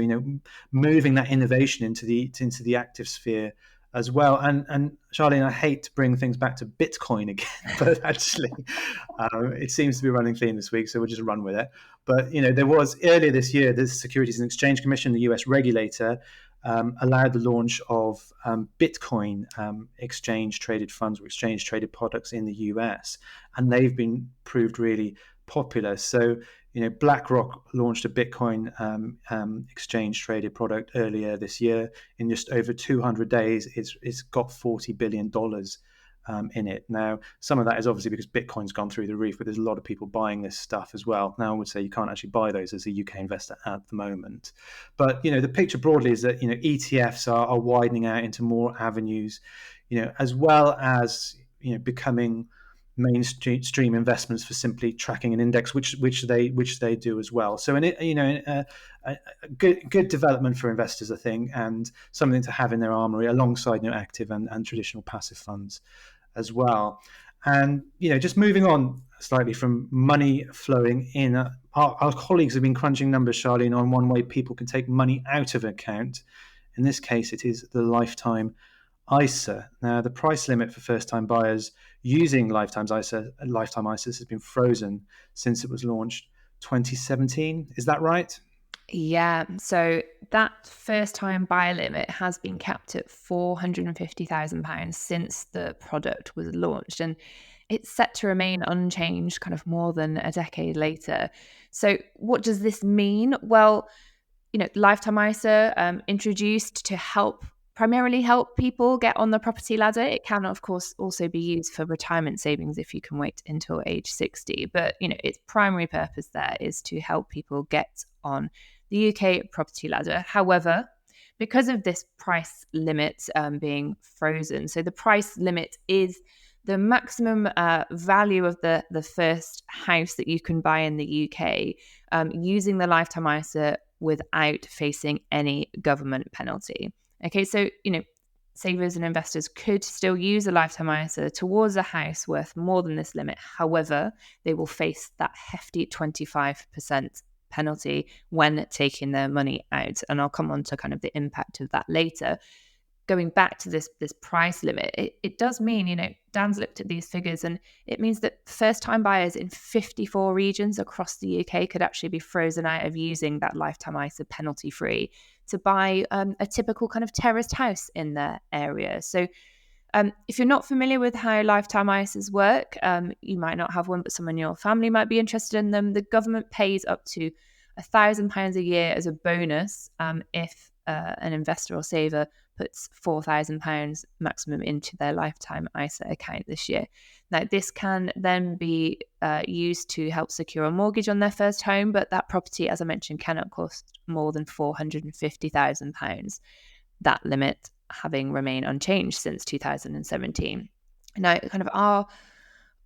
moving that innovation into the active sphere as well. And Charlene, I hate to bring things back to Bitcoin again, but actually it seems to be running clean this week, so we'll just run with it. But there was earlier this year, the Securities and Exchange Commission, the US regulator, allowed the launch of Bitcoin exchange traded funds or exchange traded products in the US, and they've been proved really popular. So BlackRock launched a Bitcoin exchange traded product earlier this year. In just over 200 days, it's got $40 billion in it. Now, some of that is obviously because Bitcoin's gone through the roof, but there's a lot of people buying this stuff as well. Now, I would say you can't actually buy those as a UK investor at the moment. But, the picture broadly is that, ETFs are widening out into more avenues, as well as, becoming mainstream investments for simply tracking an index, which they do as well. So, a good development for investors, I think, and something to have in their armory alongside active and traditional passive funds as well. And just moving on slightly from money flowing in, our colleagues have been crunching numbers, Charlene, on one way people can take money out of an account. In this case, it is the lifetime ISA. Now, the price limit for first-time buyers using lifetime ISAs has been frozen since it was launched 2017. Is that right? Yeah, so that first-time buyer limit has been capped at £450,000 since the product was launched, and it's set to remain unchanged kind of more than a decade later. So what does this mean? Well, lifetime ISA introduced to help primarily help people get on the property ladder. It can, of course, also be used for retirement savings if you can wait until age 60. But, its primary purpose there is to help people get on the UK property ladder. However, because of this price limit being frozen, so the price limit is the maximum value of the first house that you can buy in the UK using the lifetime ISA without facing any government penalty. Okay, so, savers and investors could still use a lifetime ISA towards a house worth more than this limit. However, they will face that hefty 25% penalty when taking their money out. And I'll come on to kind of the impact of that later. Going back to this price limit, it does mean, Dan's looked at these figures, and it means that first-time buyers in 54 regions across the UK could actually be frozen out of using that lifetime ISA penalty-free to buy a typical kind of terraced house in their area. So if you're not familiar with how lifetime ISAs work, you might not have one, but someone in your family might be interested in them. The government pays up to £1,000 a year as a bonus if an investor or saver puts £4,000 maximum into their lifetime ISA account this year. Now, this can then be used to help secure a mortgage on their first home, but that property, as I mentioned, cannot cost more than £450,000. That limit having remained unchanged since 2017. Now, kind of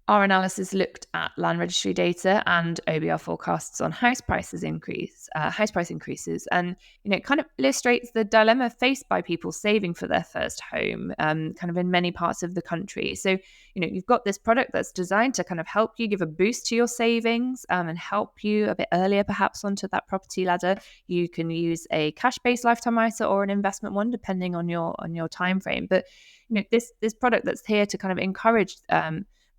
our analysis looked at land registry data and OBR forecasts on house price increases, and it kind of illustrates the dilemma faced by people saving for their first home, kind of in many parts of the country. So, you've got this product that's designed to kind of help you give a boost to your savings and help you a bit earlier, perhaps onto that property ladder. You can use a cash-based lifetime ISA or an investment one, depending on your time frame. But this product that's here to kind of encourage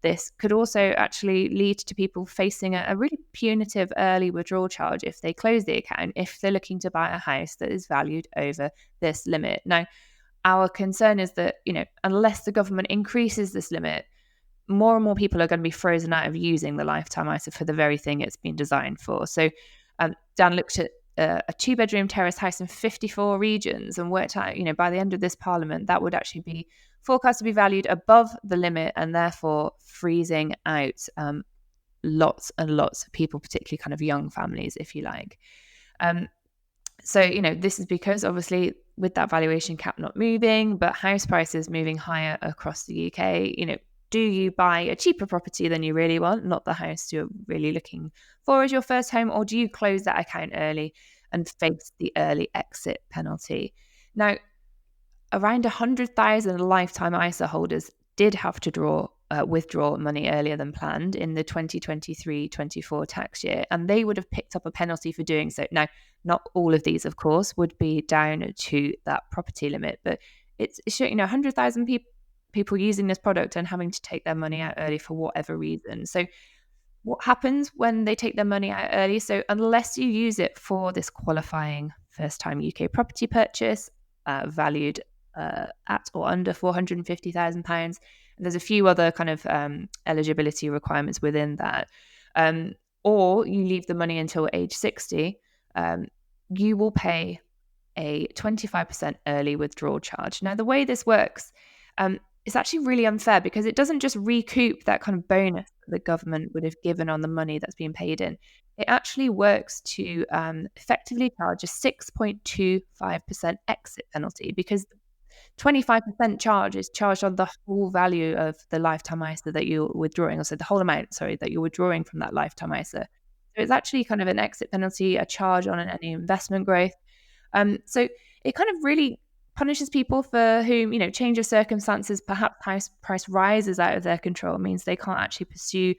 this could also actually lead to people facing a really punitive early withdrawal charge if they close the account, if they're looking to buy a house that is valued over this limit. Now, our concern is that, unless the government increases this limit, more and more people are going to be frozen out of using the lifetime ISA for the very thing it's been designed for. So Dan looked at a 2-bedroom terrace house in 54 regions and worked out, by the end of this parliament, that would actually be forecast to be valued above the limit and therefore freezing out lots and lots of people, particularly kind of young families, if you like. So, this is because obviously with that valuation cap not moving, but house prices moving higher across the UK, do you buy a cheaper property than you really want, not the house you're really looking for as your first home, or do you close that account early and face the early exit penalty? Now, around 100,000 lifetime ISA holders did have to withdraw money earlier than planned in the 2023-24 tax year, and they would have picked up a penalty for doing so. Now, not all of these, of course, would be down to that property limit, but it's 100,000 people using this product and having to take their money out early for whatever reason. So what happens when they take their money out early? So unless you use it for this qualifying first-time UK property purchase, valued at or under £450,000, and there's a few other kind of eligibility requirements within that, or you leave the money until age 60, you will pay a 25% early withdrawal charge. Now, the way this works, it's actually really unfair because it doesn't just recoup that kind of bonus the government would have given on the money that's being paid in. It actually works to effectively charge a 6.25% exit penalty, because 25% charge is charged on the whole value of the lifetime ISA that you're withdrawing, the whole amount, that you're withdrawing from that lifetime ISA. So it's actually kind of an exit penalty, a charge on any investment growth. So it kind of really punishes people for whom, change of circumstances, perhaps house price rises out of their control, means they can't actually pursue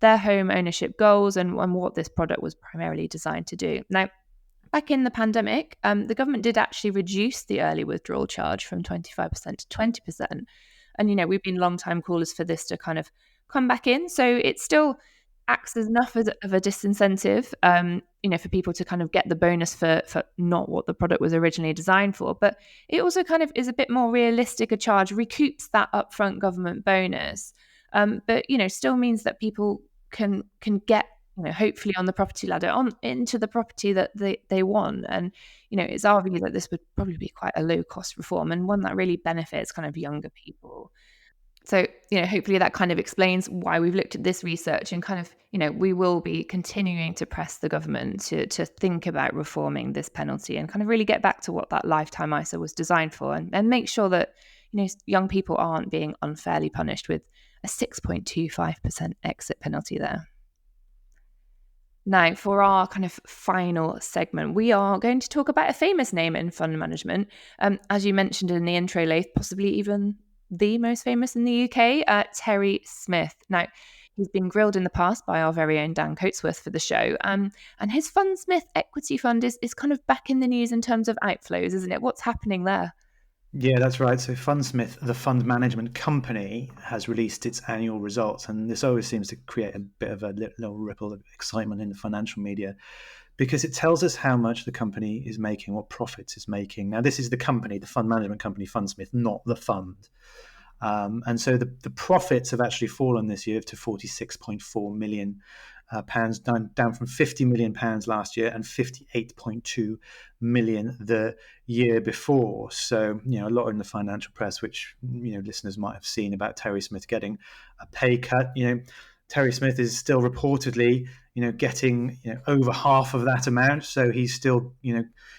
their home ownership goals and what this product was primarily designed to do. Now, back in the pandemic, the government did actually reduce the early withdrawal charge from 25% to 20%. And, we've been long-time callers for this to kind of come back in. So it still acts as enough of a disincentive, for people to kind of get the bonus for not what the product was originally designed for. But it also kind of is a bit more realistic a charge, recoups that upfront government bonus, but, still means that people can get, hopefully on the property ladder, on into the property that they want. And, it's our view that this would probably be quite a low cost reform and one that really benefits kind of younger people. So, hopefully that kind of explains why we've looked at this research and kind of, we will be continuing to press the government to think about reforming this penalty and kind of really get back to what that lifetime ISA was designed for, and make sure that, young people aren't being unfairly punished with a 6.25% exit penalty there. Now, for our kind of final segment, we are going to talk about a famous name in fund management. As you mentioned in the intro, Laith, possibly even the most famous in the UK, Terry Smith. Now, he's been grilled in the past by our very own Dan Coatsworth for the show. And his Fundsmith Equity Fund is kind of back in the news in terms of outflows, isn't it? What's happening there? Yeah, that's right. So Fundsmith, the fund management company, has released its annual results. And this always seems to create a bit of a little ripple of excitement in the financial media, because it tells us how much the company is making, what profits it's making. Now, this is the company, the fund management company, Fundsmith, not the fund. And so the profits have actually fallen this year to £46.4 million, down from £50 million last year and £58.2 million the year before. So, a lot in the financial press, which, listeners might have seen about Terry Smith getting a pay cut. Terry Smith is still reportedly, getting over half of that amount. So he's still,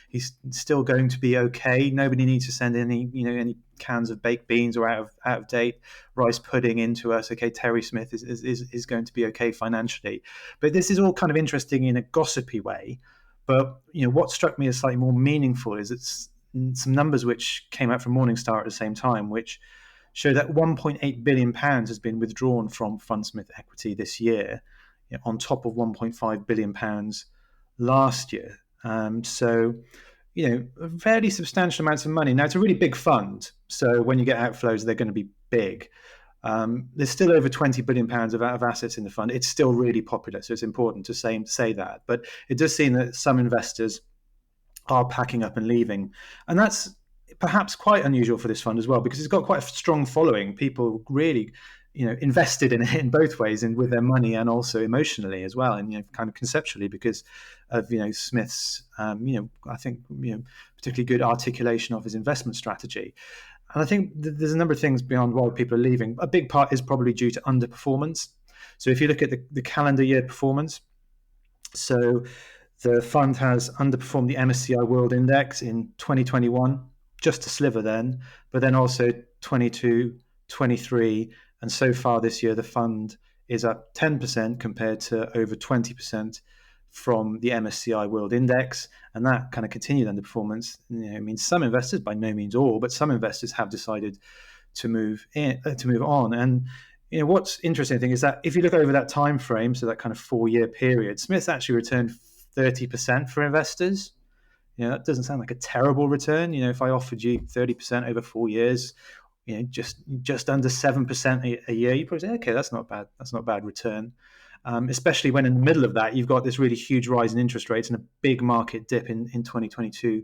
he's still going to be okay. Nobody needs to send any cans of baked beans or out of date rice pudding into us. Okay, Terry Smith is going to be okay financially. But this is all kind of interesting in a gossipy way. But what struck me as slightly more meaningful is it's some numbers which came out from Morningstar at the same time, which show that £1.8 billion has been withdrawn from Fundsmith Equity this year, on top of £1.5 billion last year. So, fairly substantial amounts of money. Now, it's a really big fund, so when you get outflows, they're going to be big. There's still over £20 billion of assets in the fund. It's still really popular, so it's important to say that. But it does seem that some investors are packing up and leaving. And that's perhaps quite unusual for this fund as well, because it's got quite a strong following. People really, invested in it in both ways, and with their money and also emotionally as well, and kind of conceptually, because of Smith's, I think particularly good articulation of his investment strategy. And I think there's a number of things beyond why people are leaving. A big part is probably due to underperformance. So if you look at the calendar year performance, so the fund has underperformed the MSCI World Index in 2021, just a sliver then, but then also 22, 23, and so far this year, the fund is up 10% compared to over 20% from the MSCI World Index. And that kind of continued underperformance. Some investors, by no means all, but some investors have decided to move on. And what's interesting, I think, is that if you look over that time frame, so that kind of 4-year period, Smith's actually returned 30% for investors. That doesn't sound like a terrible return. If I offered you 30% over 4 years, just under 7% a year, you probably say, okay, that's not bad. That's not a bad return. Especially when in the middle of that, you've got this really huge rise in interest rates and a big market dip in 2022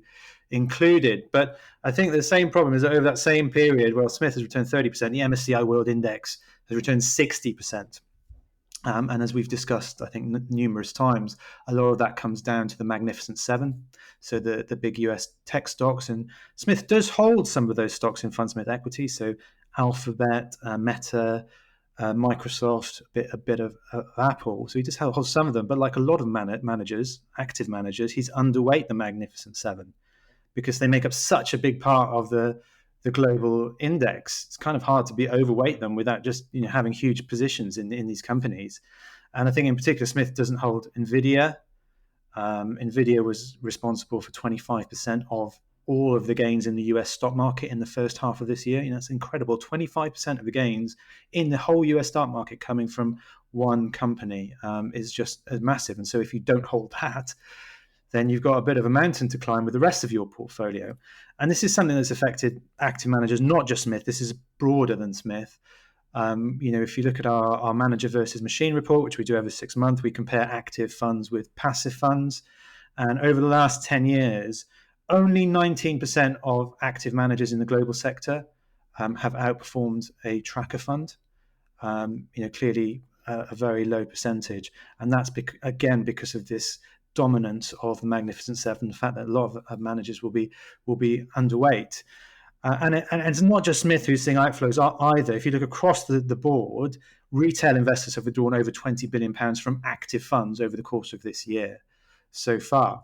included. But I think the same problem is that over that same period, well, Smith has returned 30%, the MSCI World Index has returned 60%. And as we've discussed, I think, numerous times, a lot of that comes down to the Magnificent Seven, so the big US tech stocks. And Smith does hold some of those stocks in Fundsmith Equity, so Alphabet, Meta, Microsoft, a bit of Apple. So he just holds some of them. But like a lot of managers, active managers, he's underweight the Magnificent Seven because they make up such a big part of the global index. It's kind of hard to be overweight them without just having huge positions in these companies. And I think in particular, Smith doesn't hold Nvidia. Nvidia was responsible for 25% of all of the gains in the US stock market in the first half of this year. It's incredible. 25% of the gains in the whole US stock market coming from one company is just massive. And so if you don't hold that, then you've got a bit of a mountain to climb with the rest of your portfolio. And this is something that's affected active managers, not just Smith. This is broader than Smith. If you look at our manager versus machine report, which we do every 6 months, we compare active funds with passive funds. And over the last 10 years, only 19% of active managers in the global sector have outperformed a tracker fund. Clearly a very low percentage, and that's again because of this dominance of the Magnificent Seven, the fact that a lot of managers will be underweight. And it's not just Smith who's seeing outflows either. If you look across the board, retail investors have withdrawn over £20 billion from active funds over the course of this year so far.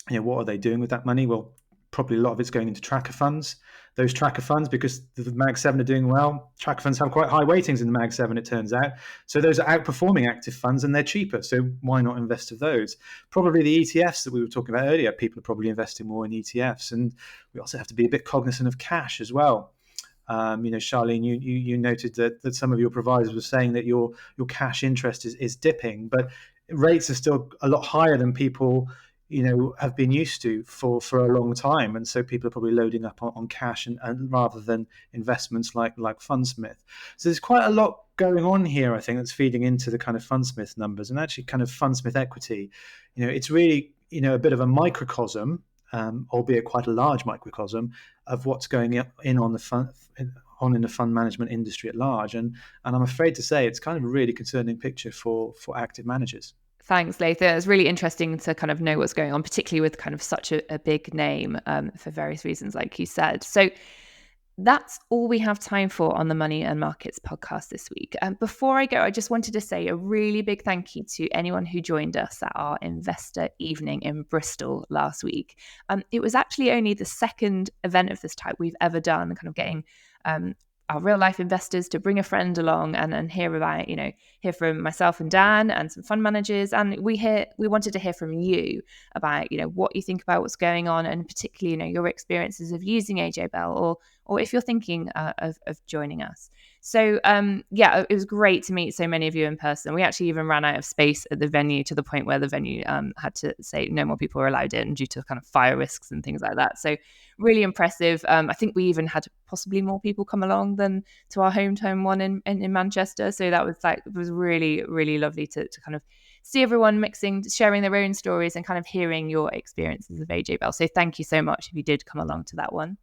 What are they doing with that money? Well, probably a lot of it's going into tracker funds. Those tracker funds, because the Mag 7 are doing well, tracker funds have quite high weightings in the Mag 7, it turns out. So those are outperforming active funds and they're cheaper. So why not invest in those? Probably the ETFs that we were talking about earlier, people are probably investing more in ETFs. And we also have to be a bit cognizant of cash as well. Charlene, you noted that some of your providers were saying that your cash interest is dipping, but rates are still a lot higher than people have been used to for a long time, and so people are probably loading up on cash and rather than investments like Fundsmith. So there's quite a lot going on here, I think, that's feeding into the kind of Fundsmith numbers, and actually kind of Fundsmith Equity. It's really a bit of a microcosm, albeit quite a large microcosm, of what's going in on the fund in the fund management industry at large, and I'm afraid to say it's kind of a really concerning picture for active managers. Thanks, Laith. It's really interesting to kind of know what's going on, particularly with kind of such a big name for various reasons, like you said. So that's all we have time for on the Money and Markets podcast this week. Before I go, I just wanted to say a really big thank you to anyone who joined us at our investor evening in Bristol last week. It was actually only the second event of this type we've ever done, kind of getting our real life investors to bring a friend along and hear about, hear from myself and Dan and some fund managers. And we wanted to hear from you about, what you think about what's going on, and particularly, your experiences of using AJ Bell, or if you're thinking of joining us. So, it was great to meet so many of you in person. We actually even ran out of space at the venue, to the point where the venue had to say no more people were allowed in due to kind of fire risks and things like that. So really impressive. I think we even had possibly more people come along than to our hometown one in Manchester. So that was really, really lovely to kind of see everyone mixing, sharing their own stories and kind of hearing your experiences of AJ Bell. So thank you so much if you did come along to that one.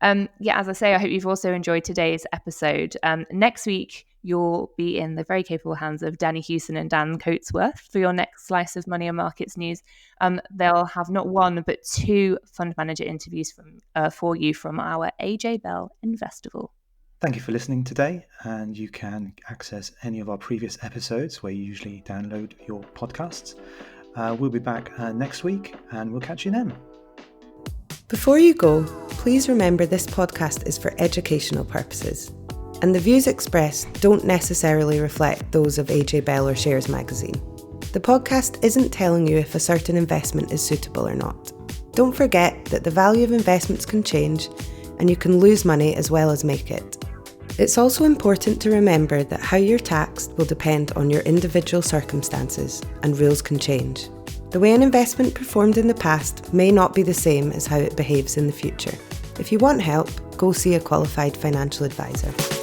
As I say, I hope you've also enjoyed today's episode. Next week, you'll be in the very capable hands of Danny Hewson and Dan Coatsworth for your next slice of Money and Markets news. They'll have not one, but two fund manager interviews for you from our AJ Bell Investival. Thank you for listening today, and you can access any of our previous episodes where you usually download your podcasts. We'll be back next week, and we'll catch you then. Before you go, please remember this podcast is for educational purposes, and the views expressed don't necessarily reflect those of AJ Bell or Shares Magazine. The podcast isn't telling you if a certain investment is suitable or not. Don't forget that the value of investments can change, and you can lose money as well as make it. It's also important to remember that how you're taxed will depend on your individual circumstances, and rules can change. The way an investment performed in the past may not be the same as how it behaves in the future. If you want help, go see a qualified financial advisor.